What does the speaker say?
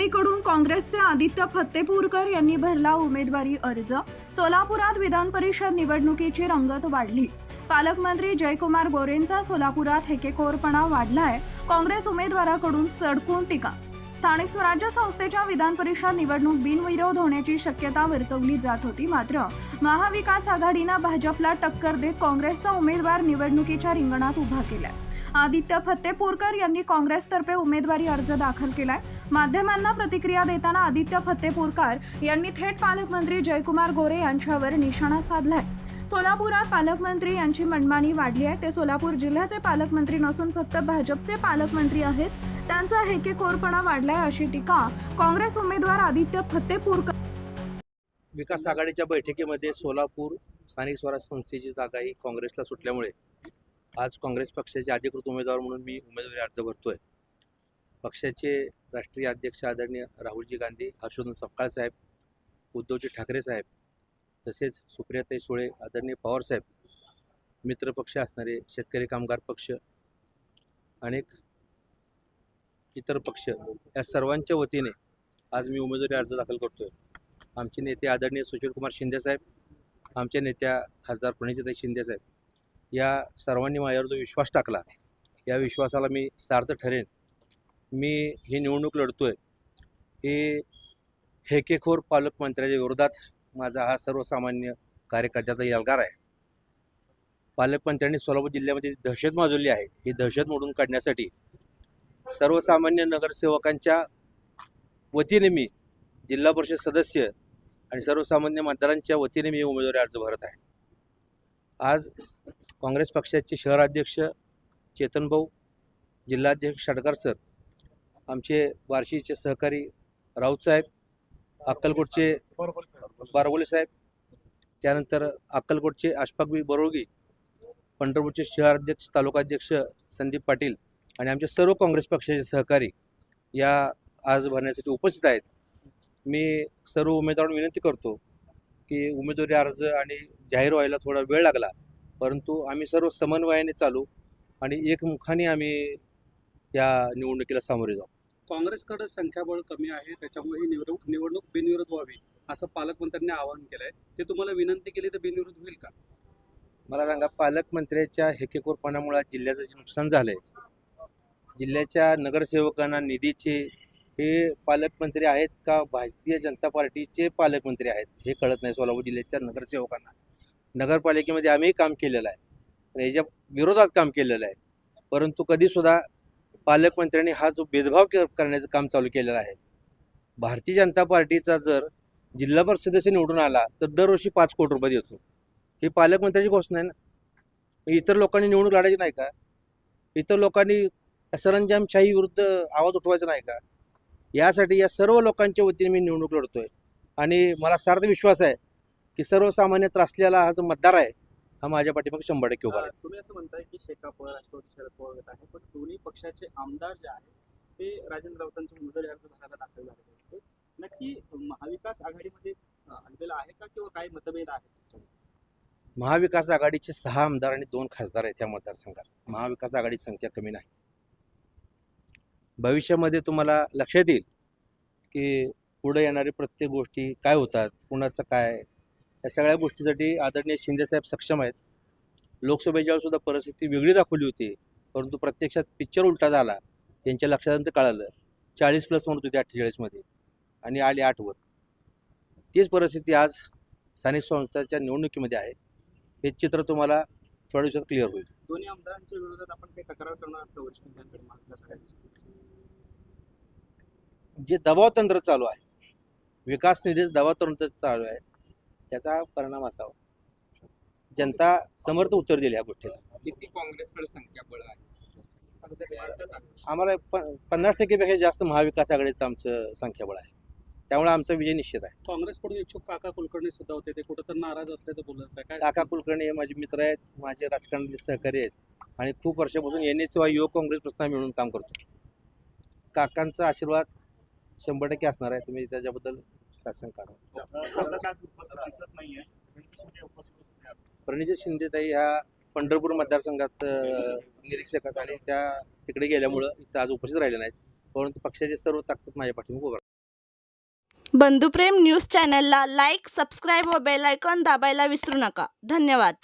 राष्ट्रवादीकडून काँग्रेसचे आदित्य फत्तेपूरकर यांनी भरला उमेदवारी अर्ज। सोलापुरात विधान परिषद निवडणुकीची रंगत वाढली। पालकमंत्री जयकुमार गोरेंचा सोलापुरात हेकेखोरपणा वाढलाय। काँग्रेस उमेदवाराकडून सडकून टीका। स्थानिक स्वराज्य संस्थेच्या विधान परिषद निवडणूक बिनविरोध होण्याची शक्यता वर्तवली जात होती, मात्र महाविकास आघाडीनं भाजपला टक्कर देत काँग्रेसचा उमेदवार निवडणुकीच्या रिंगणात उभा केलाय। आदित्य फत्तेपूरकर यांनी काँग्रेसतर्फे उमेदवारी अर्ज दाखल केलाय। माध्यमांना प्रतिक्रिया देताना आदित्य फत्तेपूरकर यांनी थेट पालकमंत्री जयकुमार गोरे यांच्यावर निशाणा साधलाय। सोलापुरात पालकमंत्री यांची मनमानी वाढली आहे। ते सोलापूर जिल्ह्याचे पालकमंत्री नसून फक्त भाजपचे पालकमंत्री आहेत। त्यांचा हेकेखोरपणा वाढलाय अशी टीका काँग्रेस उमेदवार आदित्य फत्तेपूरकर। विकास आघाडीच्या बैठकीमध्ये सोलापूर स्थानिक स्वराज्य संस्थेची जागा ही काँग्रेसला सुटल्यामुळे आज काँग्रेस पक्षाचे अधिकृत उमेदवार म्हणून मी उमेदवारी अर्ज भरतोय। पक्षाचे राष्ट्रीय अध्यक्ष आदरणीय राहुलजी गांधी, हर्षवर्धन सपकाळ साहेब, उद्धवजी ठाकरे साहेब, तसेच सुप्रियाताई सुळे, आदरणीय पवार साहेब, मित्रपक्ष असणारे शेतकरी कामगार पक्ष, अनेक इतर पक्ष, या सर्वांच्या वतीने आज मी उमेदवारी अर्ज दाखल करतोय। आमचे नेते आदरणीय सुशीलकुमार शिंदे साहेब, आमच्या नेत्या खासदार प्रणितीताई शिंदे साहेब, या सर्वांनी माझ्यावर जो विश्वास टाकला, या विश्वासाला मी सार्थ ठरेन। मी ही निवडणूक लढतोय हे हेकेखोर पालकमंत्र्याच्या विरोधात माझा हा सर्वसामान्य कार्यकर्त्याचा एल्गार आहे। पालकमंत्र्यांनी सोलापूर जिल्ह्यामध्ये दहशत माजवली आहे, ही दहशत मोडून काढण्यासाठी सर्वसामान्य नगरसेवकांच्या वतीने मी, जिल्हा परिषद सदस्य आणि सर्वसामान्य मतदारांच्या वतीने मी उमेदवारी अर्ज भरत आहे। आज काँग्रेस पक्षाचे शहराध्यक्ष चेतनभाऊ, जिल्हाध्यक्ष षटकार सर, आमचे बार्शीचे सहकारी राऊत साहेब, अक्कलकोटचे बारबोले साहेब, त्यानंतर अक्कलकोटचे अशफाक बरोळगी, पंढरपूरचे शहराध्यक्ष तालुकाध्यक्ष संदीप पाटील आणि आमचे सर्व काँग्रेस पक्षाचे सहकारी या अर्ज भरण्यासाठी उपस्थित आहेत। मी सर्व उमेदवारांना विनंती करतो की उमेदवारी अर्ज आणि जाहीर व्हायला थोडा वेळ लागला, परंतु आम्ही सर्व समन्वयाने चालू आणि एकमुखाने आम्ही या निवडणुकीला सामोरे जाऊ। काँग्रेसकडे संख्याबळ कमी आहे, त्याच्यामुळे ही निवडणूक बिनविरोध व्हावी असं पालकमंत्र्यांनी आवाहन केलंय। ते तुम्हाला विनंती केली तर बिनविरोध होईल का? मला सांगा, पालकमंत्र्याच्या हेकेखोरपणामुळे जिल्ह्याचं जे नुकसान झालंय, जिल्ह्याच्या नगरसेवकांना निधीचे हे पालकमंत्री आहेत का भारतीय जनता पार्टीचे पालकमंत्री आहेत हे कळत नाही। सोलापूर जिल्ह्याच्या नगरसेवकांना नगरपालिकेमध्ये आम्ही काम केलेलं आहे आणि याच्या विरोधात काम केलेलं आहे, परंतु कधीसुद्धा पालकमंत्र्यांनी हा जो भेदभाव करण्याचं काम चालू केलेलं आहे। भारतीय जनता पार्टीचा जर जिल्हा परिषद सदस्य निवडून आला तर दरवर्षी 5 कोटी रुपये देतो, ही पालकमंत्र्याची घोषणा आहे ना। इतर लोकांनी निवडणूक लढायची नाही का? इतर लोकांनी सरंजामशाही विरुद्ध आवाज उठवायचा नाही का? यासाठी या सर्व लोकांच्या वतीने मी निवडणूक लढतोय आणि मला सार्थ विश्वास आहे की सर्वसामान्य त्रासलेला हा जो मतदार आहे हा माझ्या पाठीमागे 100% उभा आहे। तुम्ही असं म्हणताय की शेकाप राष्ट्रवादी शरद पवार गट आहे, पण दोन्ही पक्षाचे आमदार जे आहेत ते राजेंद्र राऊतांच्या उमेदवारी अर्ज भरायला दाखल झाले होते। नक्की महाविकास आघाडीमध्ये आणलेला आहे का किंवा काही मतभेद आहेत? महाविकास आघाडीचे 6 आमदार आणि 2 खासदार आहेत या मतदारसंघात। महाविकास आघाडीची संख्या कमी नाही। भविष्यामध्ये तुम्हाला लक्षात येईल की पुढे येणारी प्रत्येक गोष्टी काय होतात, कुणाचं काय, या सगळ्या गोष्टीसाठी आदरणीय शिंदेसाहेब सक्षम आहेत। लोकसभेच्या सुद्धा परिस्थिती वेगळी दाखवली होती, परंतु प्रत्यक्षात पिक्चर उलटा झाला। त्यांच्या लक्षात कळालं 40+ म्हणत होते 48 आणि आले 8 तीच परिस्थिती आज स्थानिक संस्थांच्या निवडणुकीमध्ये आहे। हे चित्र तुम्हाला थोड्या दिवसात क्लिअर होईल। दोन्ही आमदारांच्या विरोधात आपण काही तक्रार करणार का वरिष्ठ नेत्यांकडे महाविकास आघाडीची? जे दबाव तंत्र चालू आहे, विकास निधीच दबाव तंत्र चालू आहे, त्याचा परिणाम असावा। जनता समर्थ उत्तर दिले या गोष्टीला। किती काँग्रेसकडे संख्याबळ आहे? आम्हाला 50% पेक्षा जास्त महाविकास आघाडीचं आमचं संख्याबळ आहे, त्यामुळे आमचा विजय निश्चित आहे। काँग्रेसकडून इच्छुक काका कुलकर्णी सुद्धा होते, ते कुठं तर नाराज असल्याचं बोलत आहे। काका कुलकर्णी हे माझे मित्र आहेत, माझे राजकारणातले सहकारी आहेत आणि खूप वर्षापासून NSY युवक काँग्रेस प्रस्थान मिळून काम करतो। काकांचा आशीर्वाद 100% असणार आहे, तुम्ही त्याच्याबद्दल शासन करा। प्रणिती शिंदेताई ह्या पंढरपूर मतदारसंघात निरीक्षक आणि त्या तिकडे गेल्यामुळं इथं आज उपस्थित राहिले नाहीत, परंतु पक्षाचे सर्व ताकद माझ्या पाठीमागे उभं बंधुप्रेम न्यूज चॅनलला लाईक, सबस्क्राईब व बेल आयकॉन दाबायला विसरू नका. धन्यवाद.